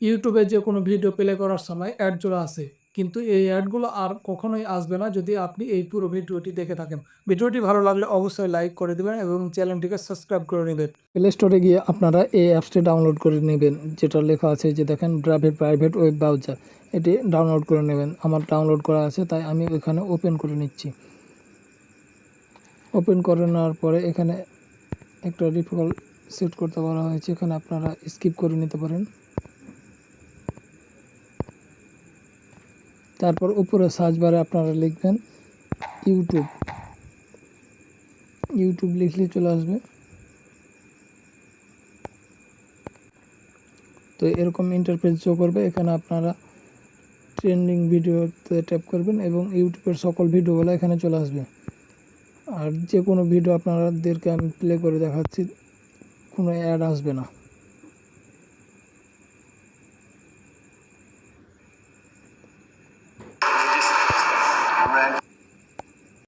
ইউটিউবে যে কোনো ভিডিও প্লে করার সময় অ্যাড চলে আসে, কিন্তু এই অ্যাডগুলো আর কখনোই আসবে না যদি আপনি এই পুরো ভিডিওটি দেখে থাকেন। ভিডিওটি ভালো লাগলে অবশ্যই লাইক করে দেবেন এবং চ্যানেলটিকে সাবস্ক্রাইব করে নেবেন। প্লে স্টোরে গিয়ে আপনারা এই অ্যাপসটি ডাউনলোড করে নেবেন, যেটা লেখা আছে যে দেখেন ব্রাভি প্রাইভেট ওয়েব ব্রাউজার। এটি ডাউনলোড করে নেবেন। আমার ডাউনলোড করা আছে তাই আমি এখানে ওপেন করে নিচ্ছি। ওপেন করে নেওয়ার পরে এখানে একটা ডিফল্ট সেট করতে বলা হয়েছে, এখানে আপনারা স্কিপ করে নিতে পারেন। তারপর উপরে সার্চ বারে আপনারা লিখবেন ইউটিউব। ইউটিউব লিখলে চলে আসবে। তো এরকম ইন্টারফেস শো করবে। এখানে আপনারা ট্রেন্ডিং ভিডিওতে ট্যাপ করবেন এবং ইউটিউবের সকল ভিডিওগুলো এখানে চলে আসবে। আর যে কোনো ভিডিও আপনাদেরকে আমি প্লে করে দেখাচ্ছি, কোনো অ্যাড আসবে না।